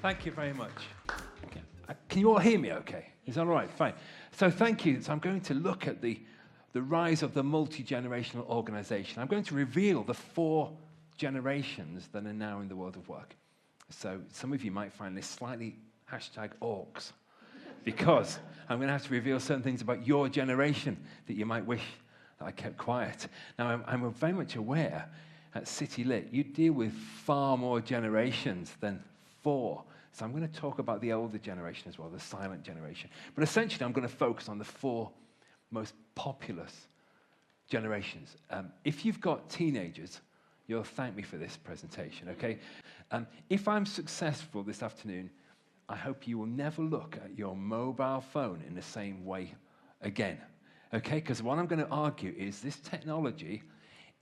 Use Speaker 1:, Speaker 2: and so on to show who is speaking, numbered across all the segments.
Speaker 1: Thank you very much. Okay. Can you all hear me okay? Is that all right? Fine. So thank you. So I'm going to look at the rise of the multi-generational organization. I'm going to reveal the 4 generations that are now in the world of work. So some of you might find this slightly #orcs, because I'm going to have to reveal certain things about your generation that you might wish that I kept quiet. Now, I'm very much aware at City Lit, you deal with far more generations than 4. So I'm going to talk about the older generation as well, the silent generation. But essentially, I'm going to focus on the 4 most populous generations. If you've got teenagers, you'll thank me for this presentation, okay? If I'm successful this afternoon, I hope you will never look at your mobile phone in the same way again, okay? Because what I'm going to argue is this technology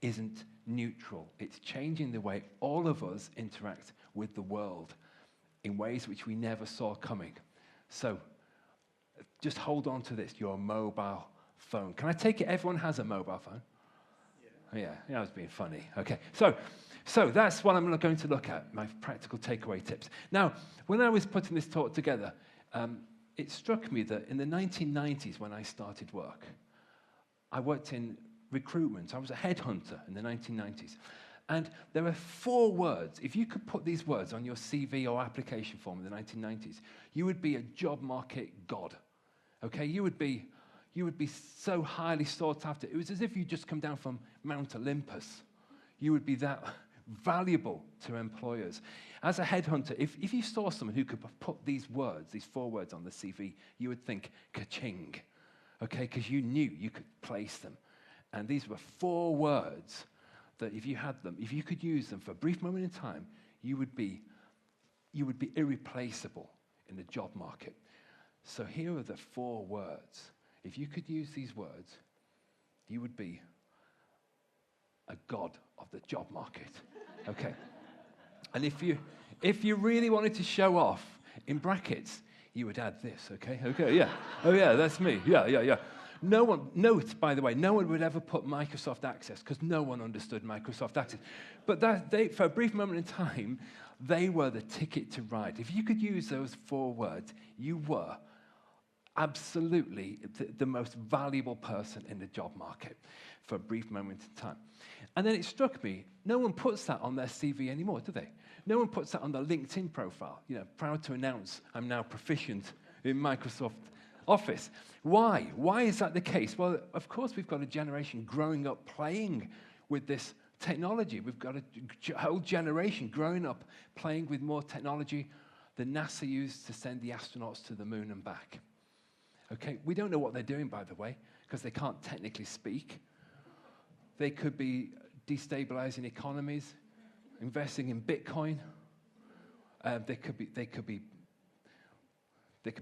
Speaker 1: isn't neutral. It's changing the way all of us interact with the world in ways which we never saw coming. So just hold on to this, your mobile phone. Can I take it everyone has a mobile phone? Yeah, I was being funny. Okay, so that's what I'm going to look at, my practical takeaway tips. Now, when I was putting this talk together, it struck me that in the 1990s when I started work, I worked in recruitment. I was a headhunter in the 1990s. And there were 4 words. If you could put these words on your CV or application form in the 1990s, you would be a job market god. Okay, you would be so highly sought after. It was as if you'd just come down from Mount Olympus. You would be that valuable to employers. As a headhunter, if you saw someone who could put these words, these 4 words on the CV, you would think ka-ching, okay, because you knew you could place them. And these were 4 words that if you had them, if you could use them for a brief moment in time, you would be irreplaceable in the job market. So here are the 4 words. If you could use these words, you would be a god of the job market. Okay. And if you really wanted to show off, in brackets, you would add this, okay? Okay, yeah. Oh yeah, that's me. Yeah. Note, by the way, no one would ever put Microsoft Access because no one understood Microsoft Access. But for a brief moment in time, they were the ticket to ride. If you could use those 4 words, you were absolutely the most valuable person in the job market for a brief moment in time. And then it struck me, no one puts that on their CV anymore, do they? No one puts that on their LinkedIn profile. You know, proud to announce I'm now proficient in Microsoft Office. Why? Why is that the case? Well, of course, we've got a generation growing up playing with this technology. We've got a whole generation growing up playing with more technology than NASA used to send the astronauts to the moon and back. Okay, we don't know what they're doing, by the way, because they can't technically speak. They could be destabilizing economies, investing in Bitcoin. They could be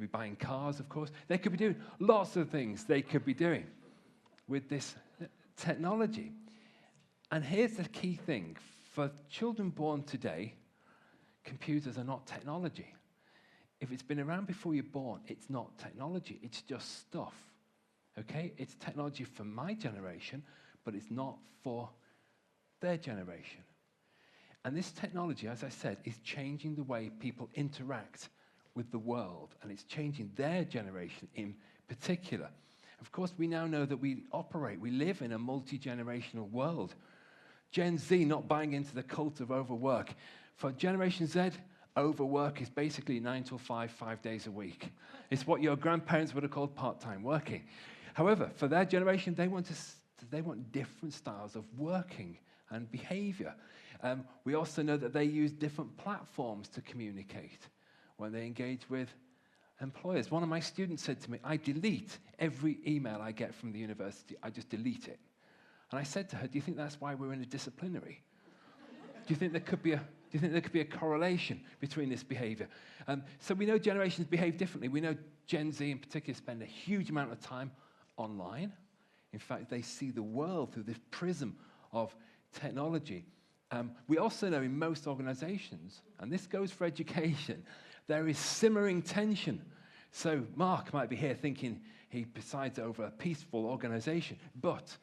Speaker 1: buying cars, of course. They could be doing lots of things they could be doing with this technology. And here's the key thing. For children born today, computers are not technology. If it's been around before you're born, it's not technology. It's just stuff. Okay? It's technology for my generation, but it's not for their generation. And this technology, as I said, is changing the way people interact with the world, and it's changing their generation in particular. Of course, we now know that we live in a multi-generational world. Gen Z not buying into the cult of overwork. For Generation Z, overwork is basically 9 to 5 days a week. It's what your grandparents would have called part-time working. However, for their generation, they want different styles of working and behavior. We also know that they use different platforms to communicate when they engage with employers. One of my students said to me, I delete every email I get from the university. I just delete it. And I said to her, do you think that's why we're in a disciplinary? Do you think there could be a correlation between this behavior? So we know generations behave differently. We know Gen Z in particular spend a huge amount of time online. In fact, they see the world through this prism of technology. We also know in most organizations, and this goes for education, there is simmering tension. So Mark might be here thinking he presides over a peaceful organization, but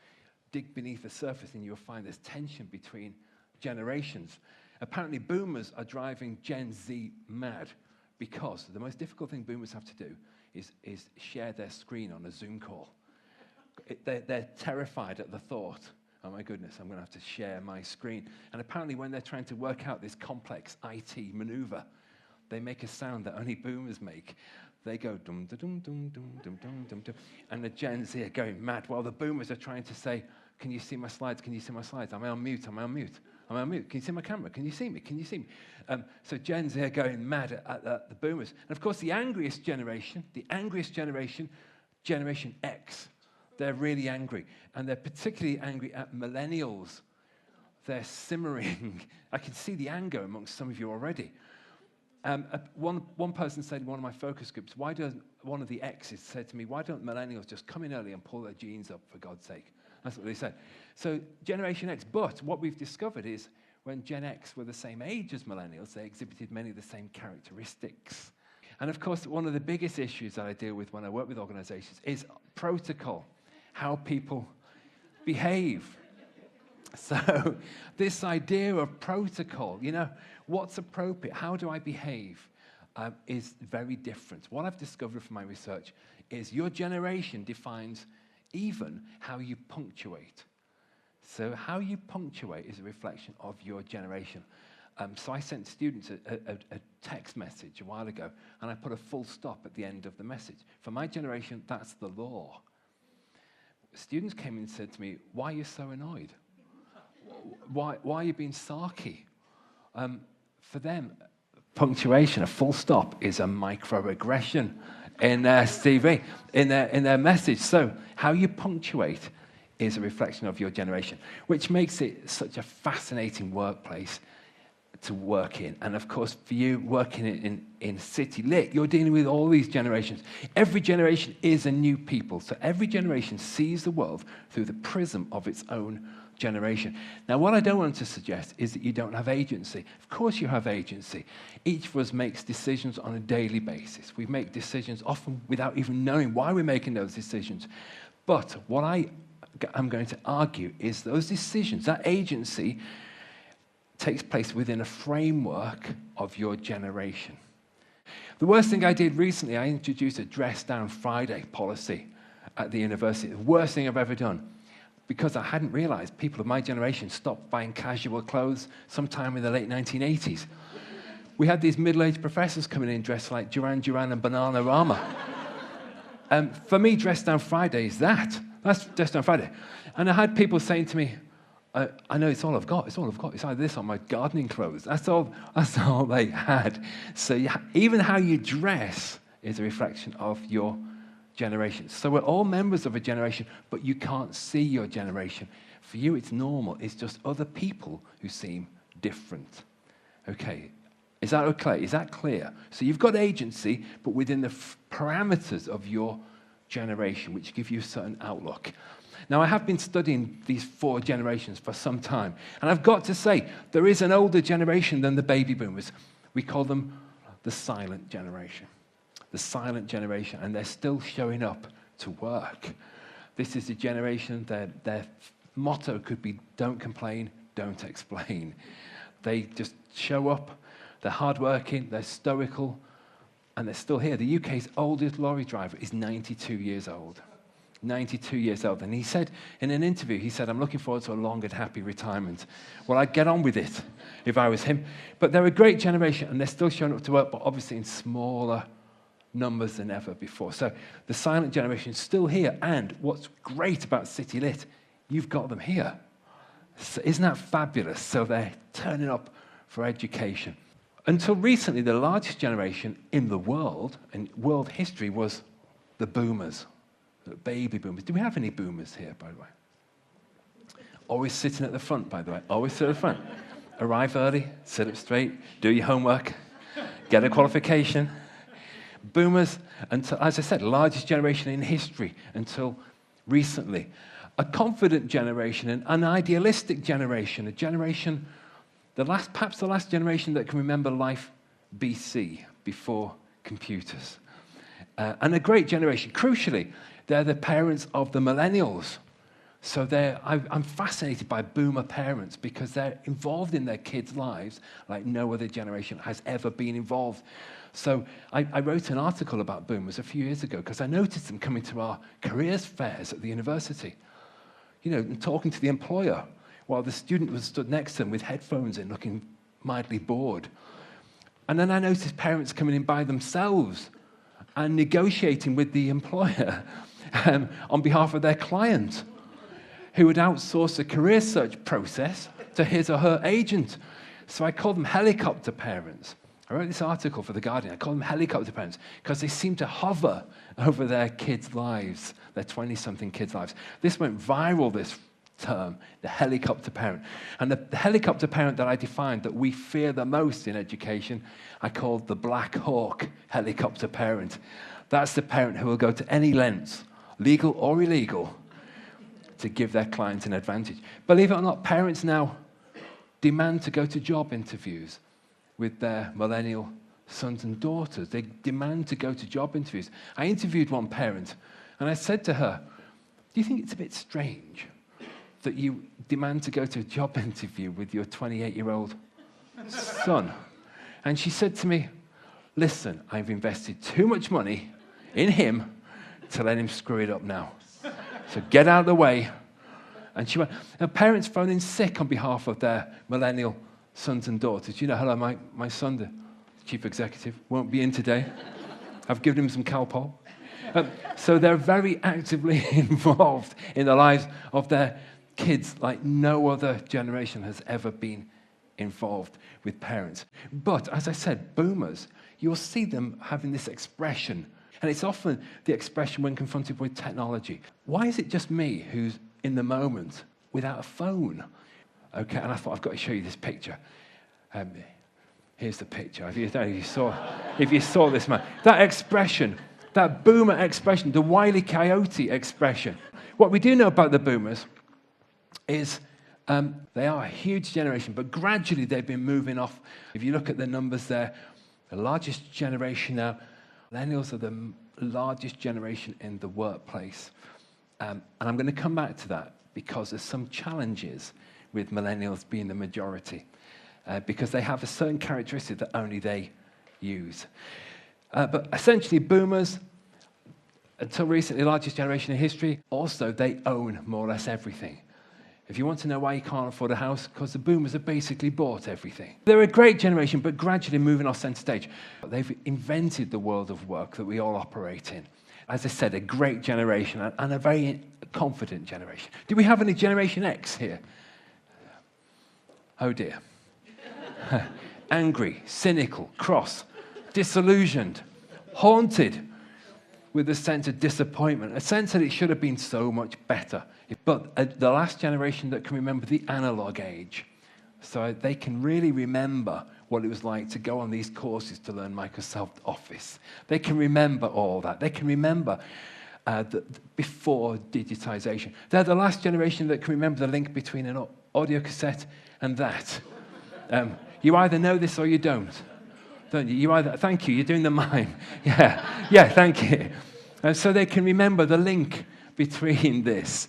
Speaker 1: dig beneath the surface and you'll find there's tension between generations. Apparently boomers are driving Gen Z mad because the most difficult thing boomers have to do is share their screen on a Zoom call. They're terrified at the thought, oh my goodness, I'm going to have to share my screen. And apparently when they're trying to work out this complex IT maneuver, they make a sound that only boomers make. They go dum dum dum dum dum dum dum dum, and the Gen Z are going mad while the boomers are trying to say, can you see my slides? Can you see my slides? Am I on mute? Am I on mute? Am I on mute? Can you see my camera? Can you see me? Can you see me? So Gen Z are going mad at the boomers. And of course, the angriest generation, Generation X, they're really angry. And they're particularly angry at millennials. They're simmering. I can see the anger amongst some of you already. One person said in one of my focus groups, one of the X's said to me, why don't millennials just come in early and pull their jeans up, for God's sake? That's what they said. So Generation X, but what we've discovered is when Gen X were the same age as millennials, they exhibited many of the same characteristics. And of course, one of the biggest issues that I deal with when I work with organizations is protocol, how people behave. So this idea of protocol, what's appropriate, how do I behave, is very different. What I've discovered from my research is your generation defines even how you punctuate. So how you punctuate is a reflection of your generation. So I sent students a text message a while ago, and I put a full stop at the end of the message. For my generation, that's the law. Students came in and said to me, why are you so annoyed? Why are you being sarky? For them, punctuation, a full stop, is a microaggression in their CV, in their message. So how you punctuate is a reflection of your generation, which makes it such a fascinating workplace to work in. And of course, for you working in City Lit, you're dealing with all these generations. Every generation is a new people. So every generation sees the world through the prism of its own generation. Now, what I don't want to suggest is that you don't have agency. Of course you have agency. Each of us makes decisions on a daily basis. We make decisions often without even knowing why we're making those decisions. But what I'm going to argue is those decisions, that agency, takes place within a framework of your generation. The worst thing I did recently, I introduced a dress down Friday policy at the university. The worst thing I've ever done, because I hadn't realized people of my generation stopped buying casual clothes sometime in the late 1980s. We had these middle-aged professors coming in dressed like Duran Duran and Bananarama. For me, dress down Friday is that. That's dress down Friday. And I had people saying to me, I know it's all I've got. It's all I've got. It's either this or my gardening clothes. That's all they had. So even how you dress is a reflection of your generation. So we're all members of a generation, but you can't see your generation. For you, it's normal. It's just other people who seem different. Okay. Is that okay? Is that clear? So you've got agency, but within the parameters of your generation, which give you a certain outlook. Now, I have been studying these 4 generations for some time, and I've got to say, there is an older generation than the baby boomers. We call them the silent generation. The silent generation, and they're still showing up to work. This is the generation that their motto could be, don't complain, don't explain. They just show up, they're hardworking, they're stoical, and they're still here. The UK's oldest lorry driver is 92 years old. 92 years old. And he said in an interview, he said, I'm looking forward to a long and happy retirement. Well, I'd get on with it if I was him. But they're a great generation, and they're still showing up to work, but obviously in smaller numbers than ever before. So the silent generation is still here. And what's great about City Lit, you've got them here. So isn't that fabulous? So they're turning up for education. Until recently, the largest generation in the world, in world history, was the boomers, the baby boomers. Do we have any boomers here, by the way? Always sitting at the front, by the way. Always sit at the front. Arrive early, sit up straight, do your homework, get a qualification. Boomers, until, as I said, largest generation in history until recently. A confident generation, an idealistic generation, a generation perhaps the last generation that can remember life BC, before computers. And a great generation. Crucially, they're the parents of the millennials. So I'm fascinated by boomer parents because they're involved in their kids' lives like no other generation has ever been involved. So I wrote an article about boomers a few years ago because I noticed them coming to our careers fairs at the university, and talking to the employer while the student was stood next to them with headphones in, looking mildly bored. And then I noticed parents coming in by themselves and negotiating with the employer on behalf of their client, who would outsource a career search process to his or her agent. So I call them helicopter parents. I wrote this article for The Guardian. I call them helicopter parents because they seem to hover over their kids' lives, their 20-something kids' lives. This went viral this term, the helicopter parent. And the helicopter parent that I defined that we fear the most in education, I called the Black Hawk helicopter parent. That's the parent who will go to any lengths, legal or illegal, to give their client an advantage. Believe it or not, parents now demand to go to job interviews with their millennial sons and daughters. They demand to go to job interviews. I interviewed one parent, and I said to her, do you think it's a bit strange that you demand to go to a job interview with your 28-year-old son? And she said to me, listen, I've invested too much money in him to let him screw it up now. So get out of the way. And she went, parents phone in sick on behalf of their millennial sons and daughters. Hello, my son, the chief executive, won't be in today. I've given him some Calpol. So they're very actively involved in the lives of their kids like no other generation has ever been involved with parents. But as I said, boomers, you'll see them having this expression. And it's often the expression when confronted with technology. Why is it just me who's in the moment without a phone? Okay, and I thought I've got to show you this picture. Here's the picture. If you saw this man, that expression, that boomer expression, the Wile E. Coyote expression. What we do know about the boomers is they are a huge generation, but gradually they've been moving off. If you look at the numbers there, the largest generation now, millennials are the largest generation in the workplace. And I'm going to come back to that because there's some challenges with millennials being the majority because they have a certain characteristic that only they use. But essentially, boomers, until recently, the largest generation in history, also they own more or less everything. If you want to know why you can't afford a house, because the boomers have basically bought everything. They're a great generation, but gradually moving off center stage. They've invented the world of work that we all operate in. As I said, a great generation and a very confident generation. Do we have any Generation X here? Oh dear. Angry, cynical, cross, disillusioned, haunted with a sense of disappointment, a sense that it should have been so much better. But the last generation that can remember the analog age. So they can really remember what it was like to go on these courses to learn Microsoft Office. They can remember all that. They can remember before digitization. They're the last generation that can remember the link between an audio cassette and that. You either know this or you don't you? Thank you, you're doing the mime. Yeah, thank you. So they can remember the link between this.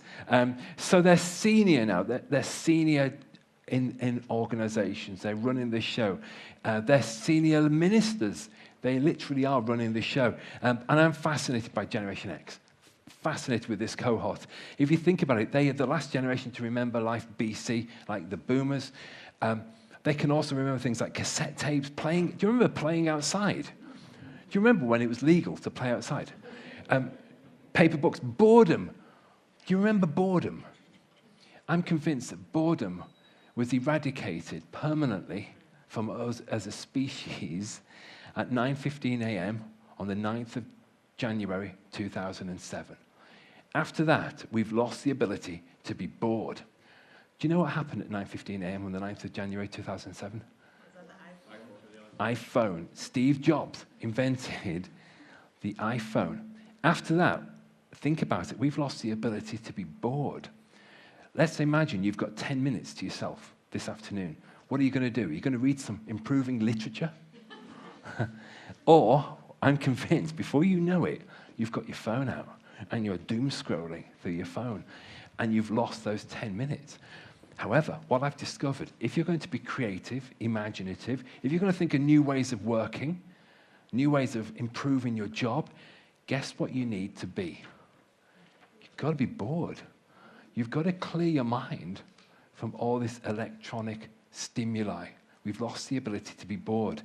Speaker 1: So they're senior now. They're senior in organizations. They're running the show. They're senior ministers. They literally are running the show. And I'm fascinated by Generation X. Fascinated with this cohort. If you think about it, they are the last generation to remember life BC, like the boomers. They can also remember things like cassette tapes, playing. Do you remember playing outside? Do you remember when it was legal to play outside? Paper books, boredom. Do you remember boredom? I'm convinced that boredom was eradicated permanently from us as a species at 9:15 a.m. on the 9th of January 2007. After that, we've lost the ability to be bored. Do you know what happened at 9:15 a.m. on the 9th of January 2007? iPhone. Steve Jobs invented the iPhone. After that, think about it, we've lost the ability to be bored. Let's imagine you've got 10 minutes to yourself this afternoon. what are you going to do? Are you going to read some improving literature? Or, I'm convinced, before you know it, you've got your phone out and you're doom scrolling through your phone and you've lost those 10 minutes. However, what I've discovered, if you're going to be creative, imaginative, if you're going to think of new ways of working, new ways of improving your job, guess what you need to be? You've got to be bored. You've got to clear your mind from all this electronic stimuli. We've lost the ability to be bored.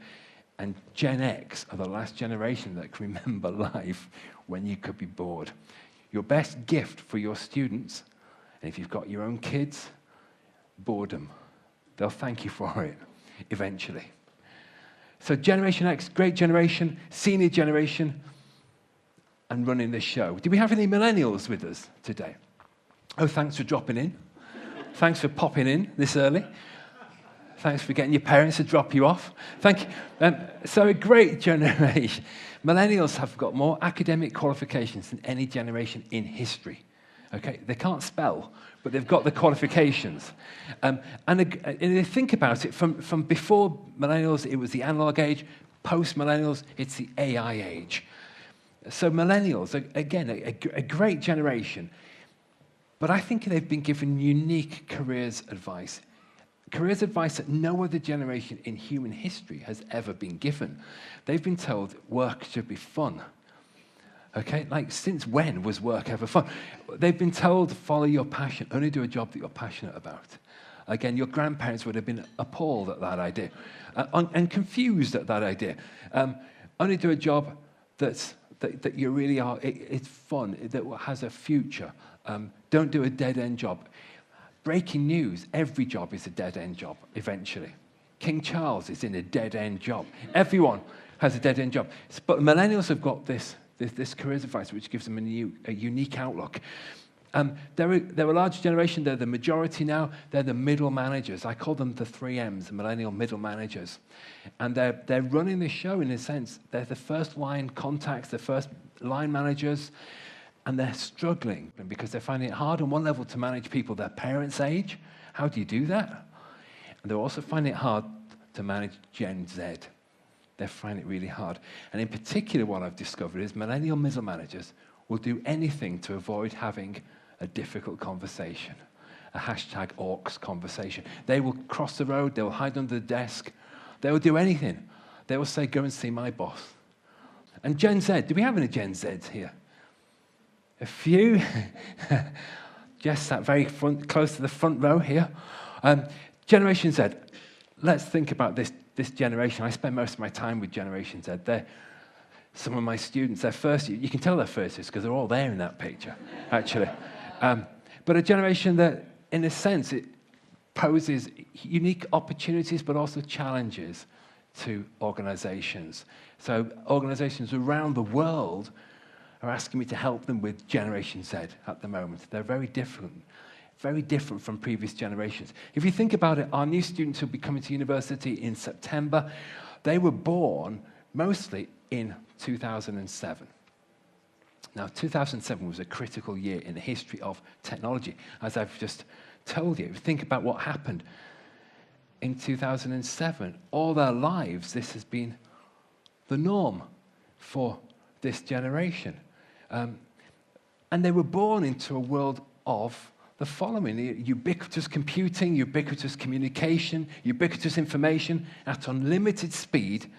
Speaker 1: And Gen X are the last generation that can remember life when you could be bored. Your best gift for your students, and if you've got your own kids, boredom. They'll thank you for it eventually. So Generation X, great generation, senior generation, and running the show. Do we have any millennials with us today? Oh, thanks for dropping in. Thanks for popping in this early. Thanks for getting your parents to drop you off. Thank you. So a great generation. Millennials have got more academic qualifications than any generation in history. Okay, they can't spell, but they've got the qualifications. And they think about it, from before millennials, it was the analog age. Post-millennials, it's the AI age. So millennials, again, a great generation. But I think they've been given unique careers advice that no other generation in human history has ever been given. They've been told work should be fun. Okay, like since when was work ever fun? They've been told follow your passion, only do a job that you're passionate about. Again, your grandparents would have been appalled at that idea and confused at that idea. Only do a job that you really are, it's fun, that has a future. Don't do a dead-end job. Breaking news, every job is a dead-end job, eventually. King Charles is in a dead-end job. Everyone has a dead-end job. But millennials have got this careers advice, which gives them a unique outlook. They're a large generation. They're the majority now. They're the middle managers. I call them the 3Ms, the millennial middle managers. And they're running the show in a sense. They're the first line contacts, the first line managers. And they're struggling because they're finding it hard on one level to manage people their parents' age. How do you do that? And they're also finding it hard to manage Gen Z. They find it really hard. And in particular, what I've discovered is millennial middle managers will do anything to avoid having a difficult conversation, a #orcs conversation. They will cross the road, they will hide under the desk, they will do anything. They will say, go and see my boss. And Gen Z, do we have any Gen Zs here? A few. Jess sat very close to the front row here. Generation Z, let's think about this generation. I spend most of my time with Generation Z. They're some of my students, they're first year. You can tell they're first years because they're all there in that picture, actually. But a generation that, in a sense, it poses unique opportunities but also challenges to organizations. So organizations around the world are asking me to help them with Generation Z at the moment. They're very different from previous generations. If you think about it, our new students who'll be coming to university in September, they were born mostly in 2007. Now, 2007 was a critical year in the history of technology, as I've just told you. Think about what happened in 2007. All their lives, this has been the norm for this generation. And they were born into a world of the following: ubiquitous computing, ubiquitous communication, ubiquitous information at unlimited speed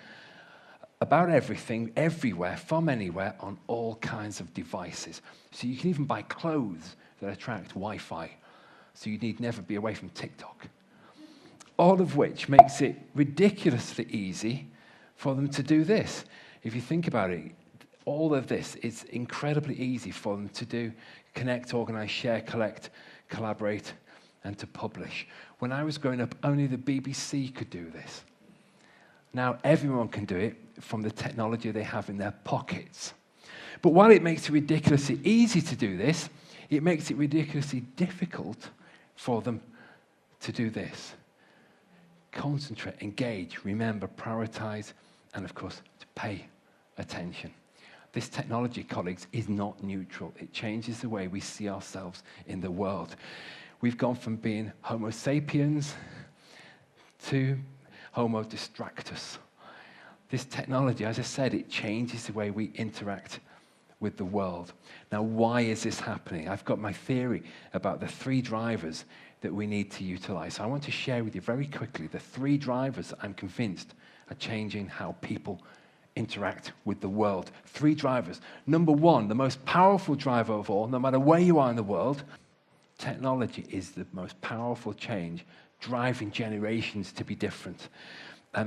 Speaker 1: about everything, everywhere, from anywhere, on all kinds of devices. So you can even buy clothes that attract Wi-Fi, so you need never be away from TikTok. All of which makes it ridiculously easy for them to do this. If you think about it, all of this is incredibly easy for them to do: connect, organize, share, collect, collaborate, and to publish. When I was growing up, only the BBC could do this. Now everyone can do it from the technology they have in their pockets. But while it makes it ridiculously easy to do this, it makes it ridiculously difficult for them to do this. Concentrate, engage, remember, prioritize, and of course, to pay attention. This technology, colleagues, is not neutral. It changes the way we see ourselves in the world. We've gone from being Homo sapiens to Homo distractus. This technology, as I said, it changes the way we interact with the world. Now, why is this happening? I've got my theory about the 3 drivers that we need to utilize. So I want to share with you very quickly the 3 drivers that I'm convinced are changing how people interact with the world. 3 drivers. Number 1, the most powerful driver of all, no matter where you are in the world, technology is the most powerful change, driving generations to be different.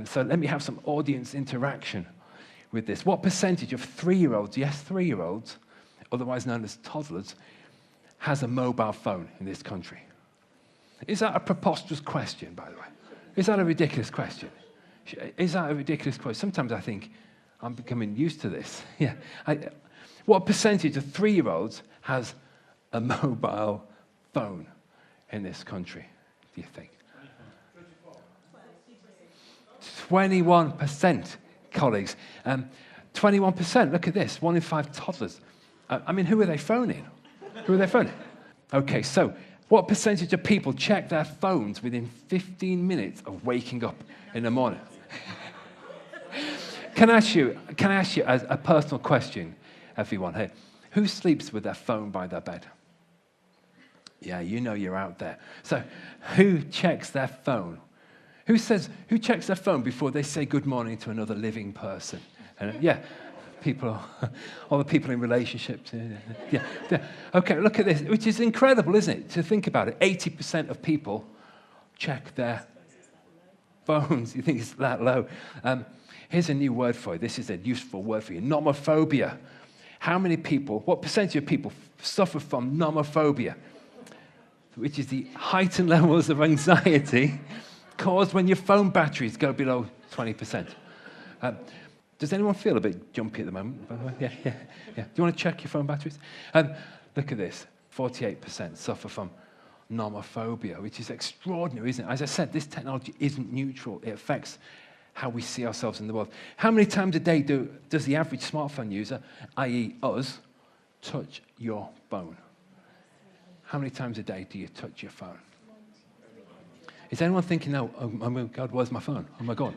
Speaker 1: So let me have some audience interaction with this. What percentage of 3-year-olds, yes, 3-year-olds, otherwise known as toddlers, has a mobile phone in this country? Is that a preposterous question, by the way? Is that a ridiculous question? Is that a ridiculous question? Sometimes I think I'm becoming used to this. Yeah. What percentage of 3-year-olds has a mobile phone in this country, do you think? 21%, colleagues. 21%, look at this, 1 in 5 toddlers. I mean, who are they phoning? Who are they phoning? Okay, so what percentage of people check their phones within 15 minutes of waking up in the morning? Can I ask you as a personal question, everyone here, who sleeps with their phone by their bed? Yeah, you know you're out there. So who checks their phone? Who checks their phone before they say good morning to another living person? Yeah, all the people in relationships. Yeah. Okay, look at this, which is incredible, isn't it? To think about it, 80% of people check their phones. You think it's that low? Here's a new word for you. This is a useful word for you. Nomophobia. What percentage of people suffer from nomophobia, which is the heightened levels of anxiety caused when your phone batteries go below 20%. Does anyone feel a bit jumpy at the moment, by the way? Yeah. Do you want to check your phone batteries? Look at this. 48% suffer from nomophobia, which is extraordinary, isn't it? As I said, this technology isn't neutral. It affects how we see ourselves in the world. How many times a day does the average smartphone user, i.e. us, touch your phone? How many times a day do you touch your phone? Is anyone thinking, oh my God, where's my phone? Oh my God.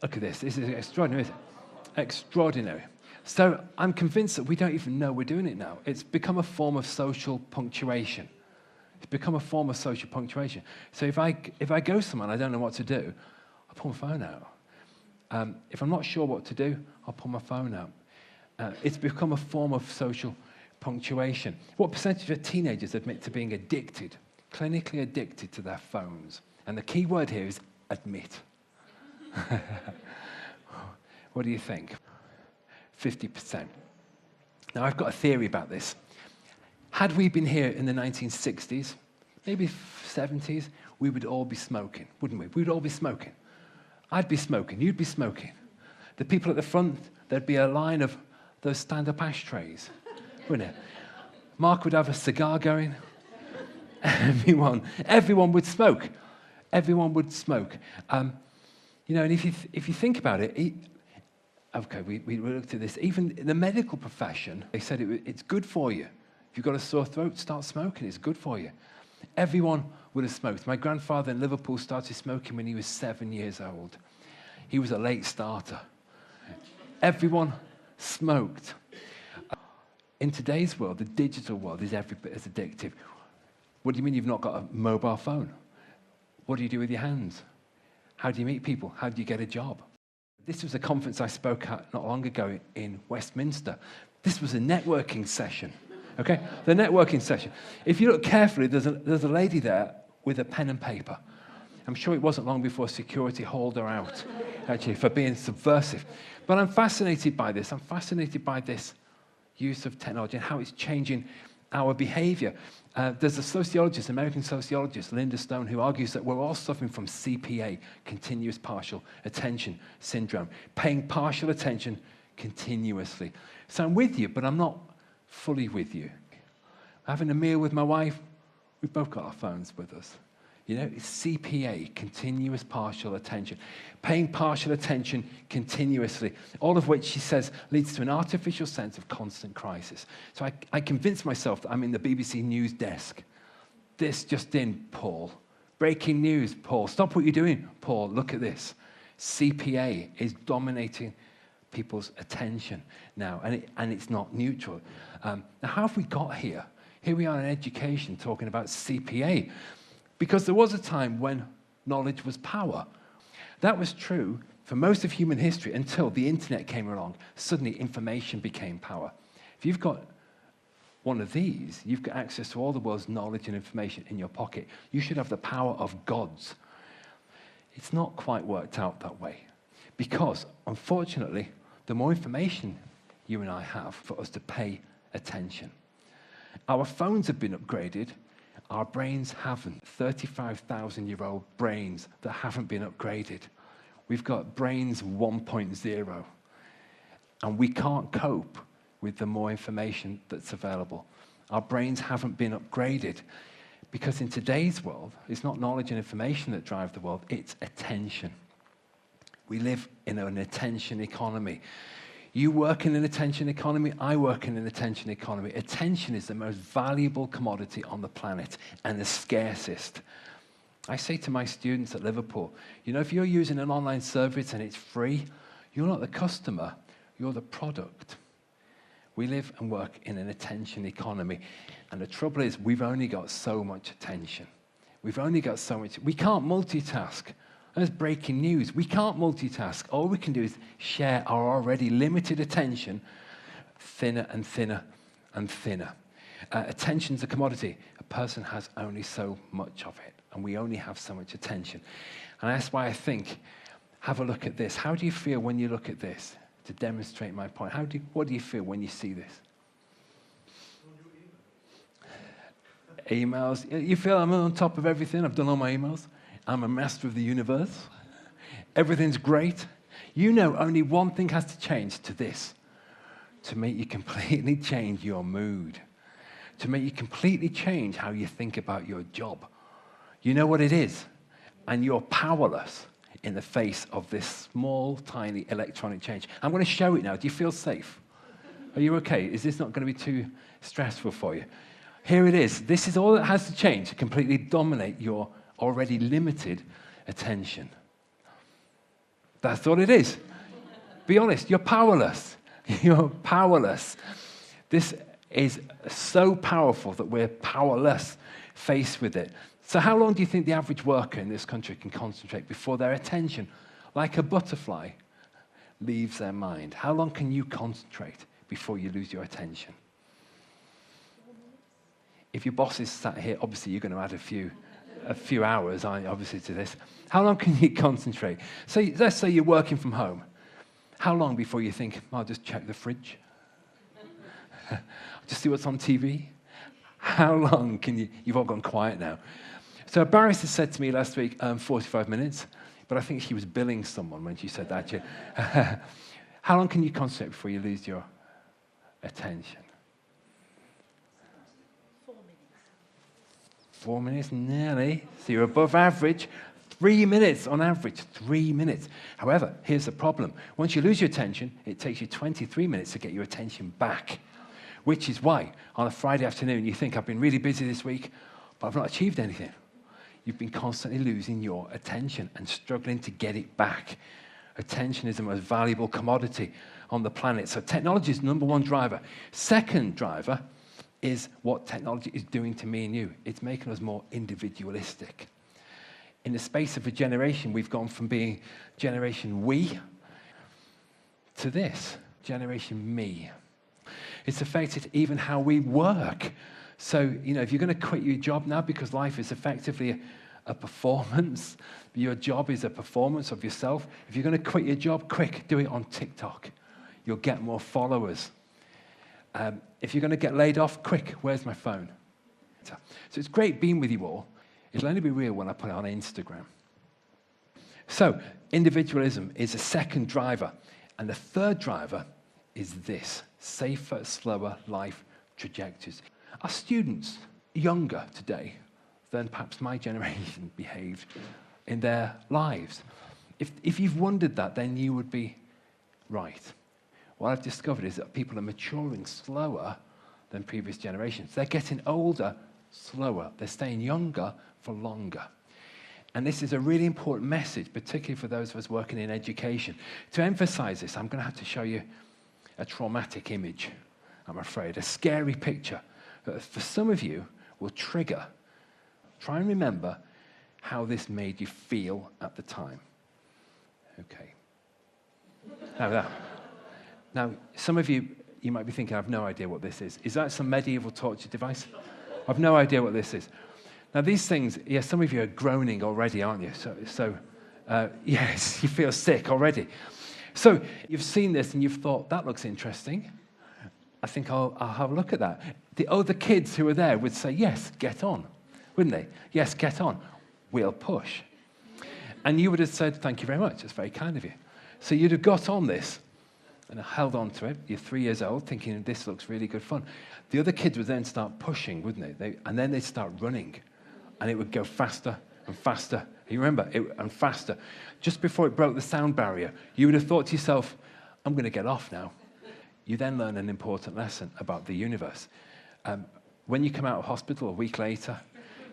Speaker 1: Look at this. This is extraordinary, isn't it? Extraordinary. So I'm convinced that we don't even know we're doing it now. It's become a form of social punctuation. It's become a form of social punctuation. So if I go somewhere and I don't know what to do, I'll pull my phone out. If I'm not sure what to do, I'll pull my phone out. It's become a form of social punctuation. What percentage of teenagers admit to being addicted, clinically addicted to their phones? And the key word here is admit. What do you think? 50%. Now, I've got a theory about this. Had we been here in the 1960s, maybe 70s, we would all be smoking, wouldn't we? We would all be smoking. I'd be smoking. You'd be smoking. The people at the front, there'd be a line of those stand-up ashtrays, wouldn't it? Mark would have a cigar going. Everyone would smoke. Everyone would smoke. And if you think about it, we looked at this. Even in the medical profession, they said it's good for you. If you've got a sore throat, start smoking. It's good for you. Everyone would have smoked. My grandfather in Liverpool started smoking when he was 7 years old. He was a late starter. Everyone smoked. In today's world, the digital world is every bit as addictive. What do you mean you've not got a mobile phone? What do you do with your hands? How do you meet people? How do you get a job? This was a conference I spoke at not long ago in Westminster. This was a networking session, okay? The networking session. If you look carefully, there's a lady there with a pen and paper. I'm sure it wasn't long before security hauled her out, actually, for being subversive. But I'm fascinated by this. I'm fascinated by this use of technology and how it's changing our behavior. There's a sociologist, American sociologist, Linda Stone, who argues that we're all suffering from CPA, continuous partial attention syndrome, paying partial attention continuously. So I'm with you, but I'm not fully with you. Having a meal with my wife, we've both got our phones with us. It's CPA, continuous partial attention. Paying partial attention continuously, all of which, she says, leads to an artificial sense of constant crisis. So I convinced myself that I'm in the BBC News desk. This just in, Paul, Breaking news, Paul. Stop what you're doing, Paul. Look at this. CPA is dominating people's attention now, and it's not neutral. Now, how have we got here? Here we are in education talking about CPA, because there was a time when knowledge was power. That was true for most of human history until the internet came along. Suddenly, information became power. If you've got one of these, you've got access to all the world's knowledge and information in your pocket. You should have the power of gods. It's not quite worked out that way, because, unfortunately, the more information you and I have for us to pay attention. Our phones have been upgraded. Our brains haven't. 35,000-year-old brains that haven't been upgraded. We've got brains 1.0, and we can't cope with the more information that's available. Our brains haven't been upgraded, because in today's world, it's not knowledge and information that drive the world, it's attention. We live in an attention economy. You work in an attention economy, I work in an attention economy. Attention is the most valuable commodity on the planet and the scarcest. I say to my students at Liverpool, you know, if you're using an online service and it's free, you're not the customer, you're the product. We live and work in an attention economy. And the trouble is, we've only got so much attention. We've only got so much. We can't multitask. There's breaking news. We can't multitask. All we can do is share our already limited attention thinner and thinner and thinner. Attention's a commodity. A person has only so much of it, and we only have so much attention. And that's why I think, have a look at this. How do you feel when you look at this? To demonstrate my point, what do you feel when you see this? Emails. You feel I'm on top of everything. I've done all my emails. I'm a master of the universe. Everything's great. You know, only one thing has to change to this, to make you completely change your mood, to make you completely change how you think about your job. You know what it is, and you're powerless in the face of this small, tiny electronic change. I'm going to show it now. Do you feel safe? Are you okay? Is this not going to be too stressful for you? Here it is. This is all that has to change to completely dominate your already limited attention. That's all it is. Be honest, you're powerless. You're powerless. This is so powerful that we're powerless faced with it. So how long do you think the average worker in this country can concentrate before their attention, like a butterfly, leaves their mind? How long can you concentrate before you lose your attention? If your boss is sat here, obviously you're going to add a few hours, obviously, to this. How long can you concentrate? So let's say you're working from home. How long before you think, I'll just check the fridge? Just see what's on TV? How long can you? You've all gone quiet now. So a barrister said to me last week, 45 minutes, but I think she was billing someone when she said that. How long can you concentrate before you lose your attention?
Speaker 2: 4 minutes.
Speaker 1: 4 minutes, nearly. So you're above average. 3 minutes on average, 3 minutes. However, here's the problem. Once you lose your attention, it takes you 23 minutes to get your attention back, which is why on a Friday afternoon you think, I've been really busy this week, but I've not achieved anything. You've been constantly losing your attention and struggling to get it back. Attention is the most valuable commodity on the planet. So technology is the number one driver. Second driver is what technology is doing to me and you. It's making us more individualistic. In the space of a generation, we've gone from being generation we to this, generation me. It's affected even how we work. So, if you're going to quit your job now because life is effectively a performance, your job is a performance of yourself. If you're going to quit your job, quick, do it on TikTok. You'll get more followers. If you're going to get laid off, quick, where's my phone? So it's great being with you all. It'll only be real when I put it on Instagram. So individualism is a second driver. And the third driver is this: safer, slower life trajectories. Are students younger today than perhaps my generation behaved in their lives? If you've wondered that, then you would be right. What I've discovered is that people are maturing slower than previous generations. They're getting older slower. They're staying younger for longer. And this is a really important message, particularly for those of us working in education. To emphasize this, I'm going to have to show you a traumatic image, I'm afraid, a scary picture that for some of you will trigger. Try and remember how this made you feel at the time. Okay. Now, some of you might be thinking, I have no idea what this is. Is that some medieval torture device? I have no idea what this is. Now, these things, yes, some of you are groaning already, aren't you? Yes, you feel sick already. So you've seen this and you've thought, that looks interesting. I think I'll have a look at that. The other kids who were there would say, yes, get on, wouldn't they? Yes, get on. We'll push. And you would have said, thank you very much. That's very kind of you. So you'd have got on this and held on to it. You're 3 years old thinking, this looks really good fun. The other kids would then start pushing, wouldn't they? And then they'd start running. And it would go faster and faster. You remember? And faster. Just before it broke the sound barrier, you would have thought to yourself, I'm going to get off now. You then learn an important lesson about the universe. When you come out of hospital a week later,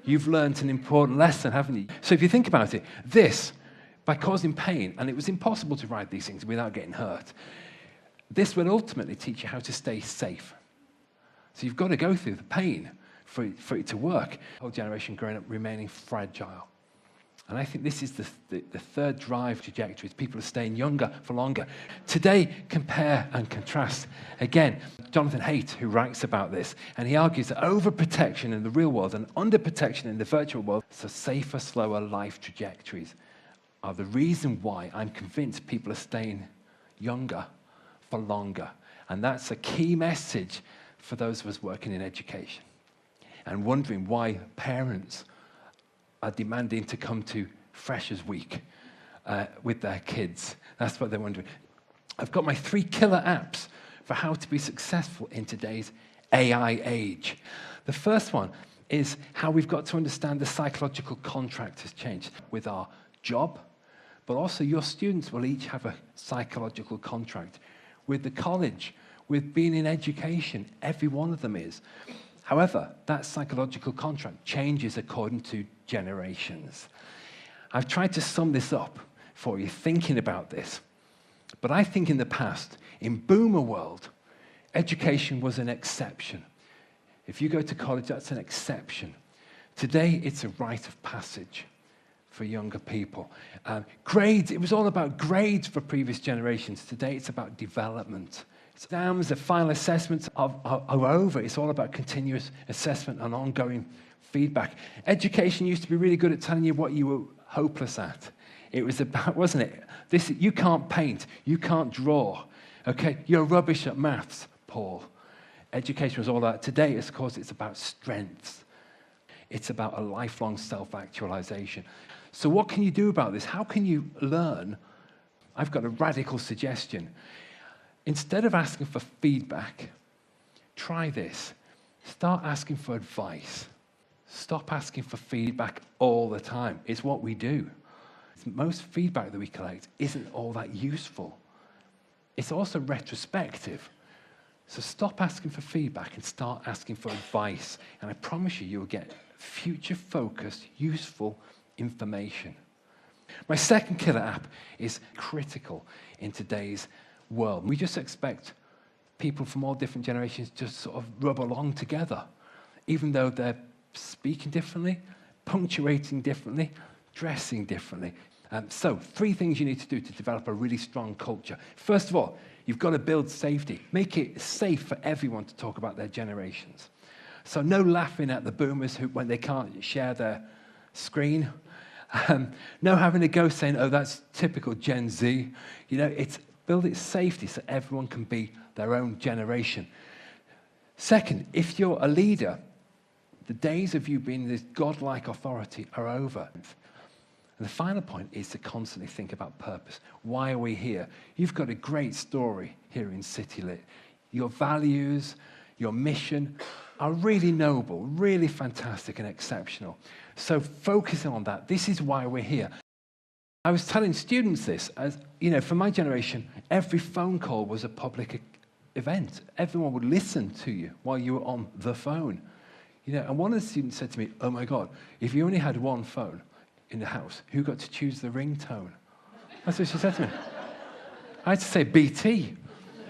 Speaker 1: you've learned an important lesson, haven't you? So if you think about it, this, by causing pain, and it was impossible to ride these things without getting hurt, this will ultimately teach you how to stay safe. So you've got to go through the pain for it to work. The whole generation growing up remaining fragile. And I think this is the third drive trajectory. People are staying younger for longer. Today, compare and contrast. Again, Jonathan Haidt, who writes about this, and he argues that overprotection in the real world and underprotection in the virtual world, so safer, slower life trajectories, are the reason why I'm convinced people are staying younger for longer. And that's a key message for those of us working in education and wondering why parents are demanding to come to Freshers Week with their kids. That's what they're wondering. I've got my 3 killer apps for how to be successful in today's AI age. The first one is how we've got to understand the psychological contract has changed with our job, but also your students will each have a psychological contract with the college, with being in education. Every one of them is. However, that psychological contract changes according to generations. I've tried to sum this up for you, thinking about this. But I think in the past, in boomer world, education was an exception. If you go to college, that's an exception. Today, it's a rite of passage for younger people. Grades, it was all about grades for previous generations. Today, it's about development. Exams, the final assessments are over. It's all about continuous assessment and ongoing feedback. Education used to be really good at telling you what you were hopeless at. It was about, wasn't it? You can't paint, you can't draw, okay? You're rubbish at maths, Paul. Education was all that. Today, of course, it's about strengths. It's about a lifelong self-actualization. So what can you do about this? How can you learn? I've got a radical suggestion. Instead of asking for feedback, try this. Start asking for advice. Stop asking for feedback all the time. It's what we do. Most feedback that we collect isn't all that useful. It's also retrospective. So stop asking for feedback and start asking for advice. And I promise you, you'll get future-focused, useful information. My second killer app is critical in today's world. We just expect people from all different generations to sort of rub along together, even though they're speaking differently, punctuating differently, dressing differently. So 3 things you need to do to develop a really strong culture. First of all, you've got to build safety. Make it safe for everyone to talk about their generations. So no laughing at the boomers when they can't share their screen. No having to go saying, oh, that's typical Gen Z. You know, build it safety so everyone can be their own generation. Second, if you're a leader, the days of you being this godlike authority are over. And the final point is to constantly think about purpose. Why are we here? You've got a great story here in CityLit. Your values, your mission are really noble, really fantastic and exceptional. So focusing on that, this is why we're here. I was telling students this, as you know, for my generation, every phone call was a public event. Everyone would listen to you while you were on the phone. You know, and one of the students said to me, oh my God, if you only had one phone, in the house, who got to choose the ringtone? That's what she said to me. I had to say BT.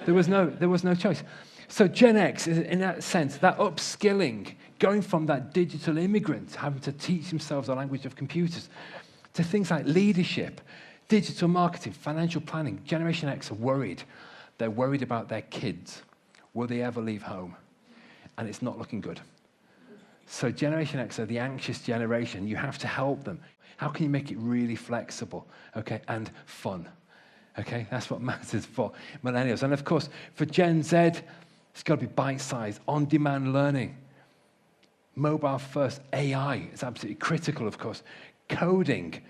Speaker 1: There was no choice. So Gen X, is, in that sense, that upskilling, going from that digital immigrant, having to teach themselves the language of computers, to things like leadership, digital marketing, financial planning. Generation X are worried. They're worried about their kids. Will they ever leave home? And it's not looking good. So Generation X are the anxious generation. You have to help them. How can you make it really flexible, okay, and fun? Okay, that's what matters for millennials. And of course, for Gen Z, it's got to be bite-sized, on-demand learning. Mobile-first AI is absolutely critical, of course. Coding,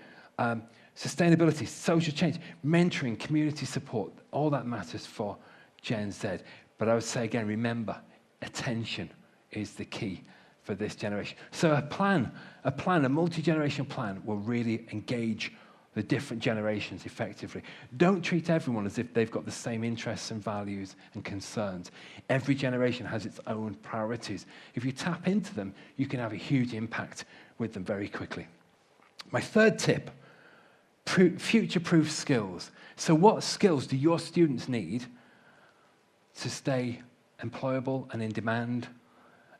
Speaker 1: sustainability, social change, mentoring, community support, all that matters for Gen Z. But I would say again, remember, attention is the key for this generation. So a multi-generational plan will really engage the different generations effectively. Don't treat everyone as if they've got the same interests and values and concerns. Every generation has its own priorities. If you tap into them, you can have a huge impact with them very quickly. My third tip, future-proof skills. So what skills do your students need to stay employable and in demand,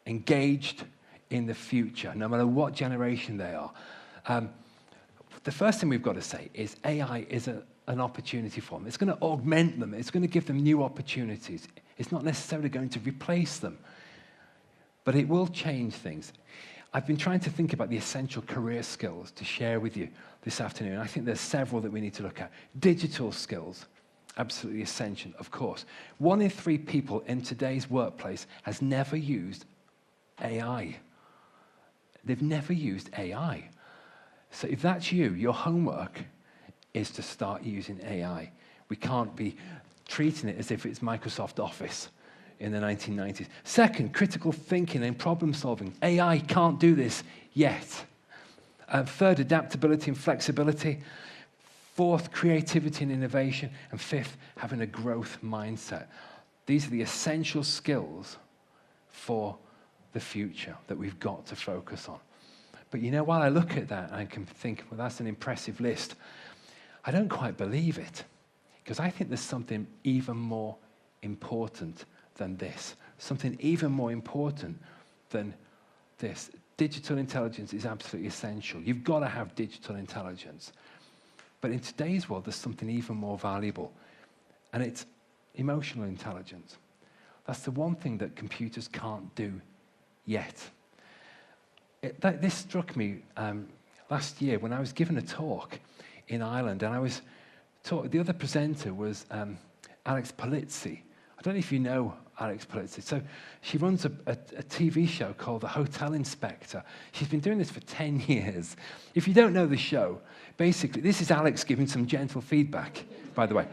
Speaker 1: engaged in the future, no matter what generation they are? The first thing we've got to say is AI is an opportunity for them. It's going to augment them. It's going to give them new opportunities. It's not necessarily going to replace them, but it will change things. I've been trying to think about the essential career skills to share with you this afternoon. I think there's several that we need to look at. Digital skills, absolutely essential, of course. 1 in 3 people in today's workplace has never used AI. They've never used AI. So if that's you, your homework is to start using AI. We can't be treating it as if it's Microsoft Office in the 1990s. Second, critical thinking and problem solving. AI can't do this yet. Third, adaptability and flexibility. Fourth, creativity and innovation. And fifth, having a growth mindset. These are the essential skills for the future that we've got to focus on. But you know, while I look at that, I can think, well, that's an impressive list. I don't quite believe it, because I think there's something even more important than this, something even more important than this. Digital intelligence is absolutely essential. You've got to have digital intelligence. But in today's world, there's something even more valuable, and it's emotional intelligence. That's the one thing that computers can't do yet. This struck me last year when I was given a talk in Ireland, and the other presenter was Alex Polizzi. I don't know if you know Alex Polizzi. So she runs a TV show called The Hotel Inspector. She's been doing this for 10 years. If you don't know the show, basically, this is Alex giving some gentle feedback, by the way.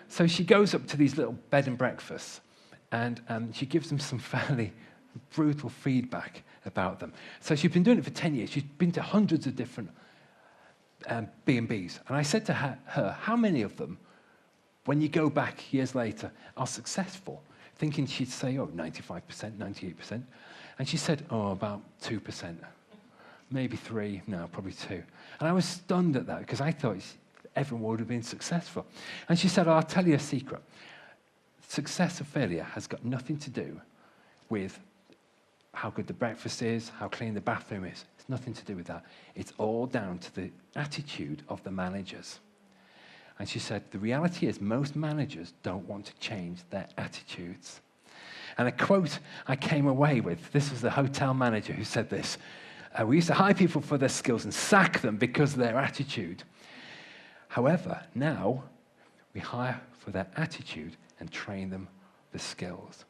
Speaker 1: So she goes up to these little bed and breakfasts, and she gives them some fairly brutal feedback about them. So she's been doing it for 10 years. She's been to hundreds of different B&Bs. And I said to her, how many of them, when you go back years later, are successful? Thinking she'd say, 95%, 98%. And she said, about 2%. Maybe 3, no, probably 2. And I was stunned at that, because I thought everyone would have been successful. And she said, I'll tell you a secret. Success or failure has got nothing to do with how good the breakfast is, how clean the bathroom is. It's nothing to do with that. It's all down to the attitude of the managers. And she said, the reality is most managers don't want to change their attitudes. And a quote I came away with, this was the hotel manager who said this, we used to hire people for their skills and sack them because of their attitude. However, now we hire for their attitude and train them the skills.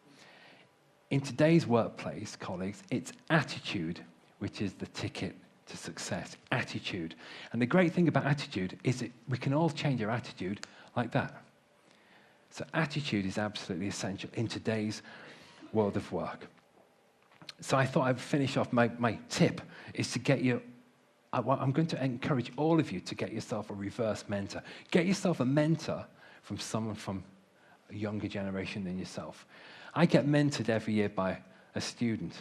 Speaker 1: In today's workplace, colleagues, it's attitude which is the ticket to success. Attitude. And the great thing about attitude is that we can all change our attitude like that. So attitude is absolutely essential in today's world of work. So I thought I'd finish off my tip is to get you, I'm going to encourage all of you to get yourself a reverse mentor. Get yourself a mentor from someone from a younger generation than yourself. I get mentored every year by a student.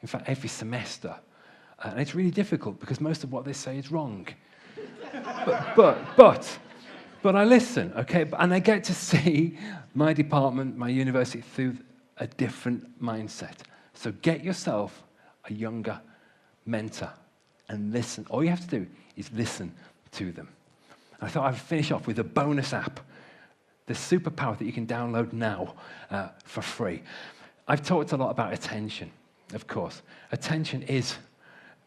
Speaker 1: In fact, every semester. And it's really difficult because most of what they say is wrong. but I listen, okay? And I get to see my department, my university, through a different mindset. So get yourself a younger mentor and listen. All you have to do is listen to them. I thought I'd finish off with a bonus app, the superpower that you can download now for free. I've talked a lot about attention, of course. Attention is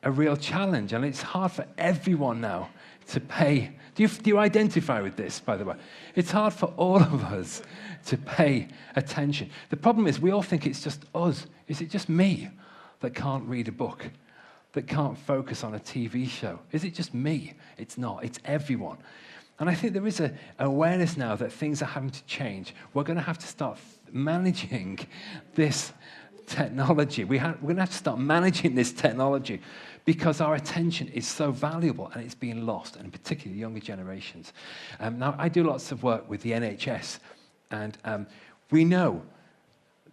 Speaker 1: a real challenge, and it's hard for everyone now to pay. Do you identify with this, by the way? It's hard for all of us to pay attention. The problem is we all think it's just us. Is it just me that can't read a book, that can't focus on a TV show? Is it just me? It's not. It's everyone. And I think there is an awareness now that things are having to change. We're going to have to start managing this technology. We're going to have to start managing this technology because our attention is so valuable and it's being lost, and particularly younger generations. Now, I do lots of work with the NHS, and we know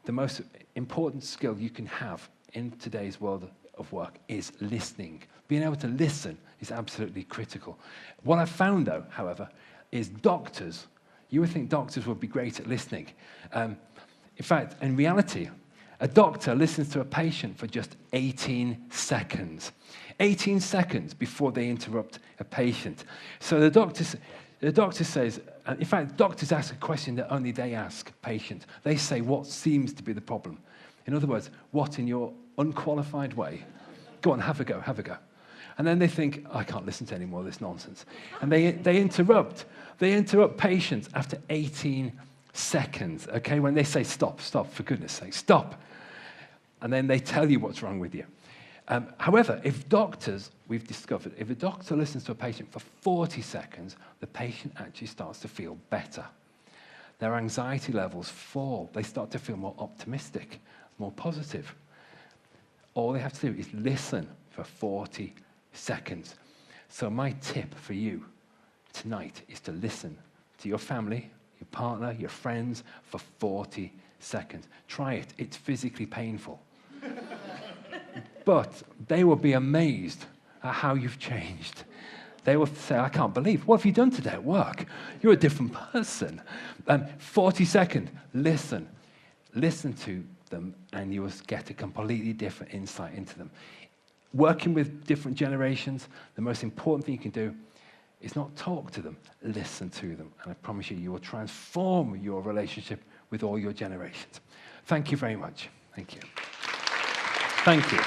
Speaker 1: the most important skill you can have in today's world of work is listening. Being able to listen is absolutely critical. What I've found, though, however, is doctors, you would think doctors would be great at listening. In fact, in reality, a doctor listens to a patient for just 18 seconds. 18 seconds before they interrupt a patient. So the doctor says, in fact, doctors ask a question that only they ask patients. They say, what seems to be the problem? In other words, what in your unqualified way? Go on, have a go, have a go. And then they think, I can't listen to any more of this nonsense. And they interrupt. They interrupt patients after 18 seconds, okay? When they say, stop, for goodness sake, stop. And then they tell you what's wrong with you. However, if doctors, we've discovered, if a doctor listens to a patient for 40 seconds, the patient actually starts to feel better. Their anxiety levels fall. They start to feel more optimistic, more positive. All they have to do is listen for 40 seconds. So my tip for you tonight is to listen to your family, your partner, your friends for 40 seconds. Try it. It's physically painful. But they will be amazed at how you've changed. They will say, I can't believe, what have you done today at work? You're a different person. 40 seconds, listen. Listen to them, and you will get a completely different insight into them. Working with different generations, the most important thing you can do is not talk to them, listen to them. And I promise you, you will transform your relationship with all your generations. Thank you very much. Thank you. Thank you.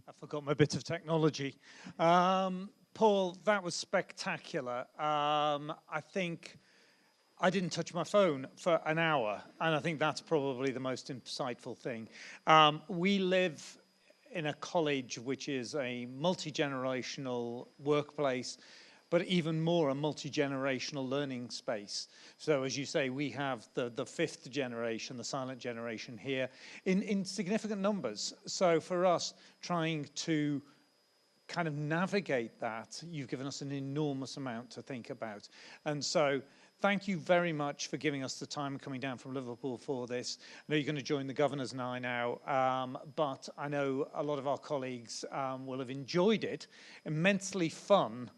Speaker 2: I forgot my bit of technology. Paul, that was spectacular. I think I didn't touch my phone for an hour, and I think that's probably the most insightful thing. We live in a college which is a multi-generational workplace, but even more a multi-generational learning space. So as you say, we have the fifth generation, the silent generation here, in significant numbers. So for us, trying to kind of navigate that, you've given us an enormous amount to think about. And so thank you very much for giving us the time coming down from Liverpool for this. I know you're going to join the Governor's Eye now, but I know a lot of our colleagues will have enjoyed it. Immensely fun,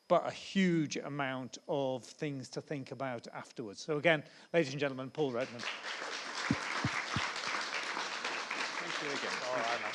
Speaker 2: but a huge amount of things to think about afterwards. So again, ladies and gentlemen, Paul Redmond. Thank you again. All right, man.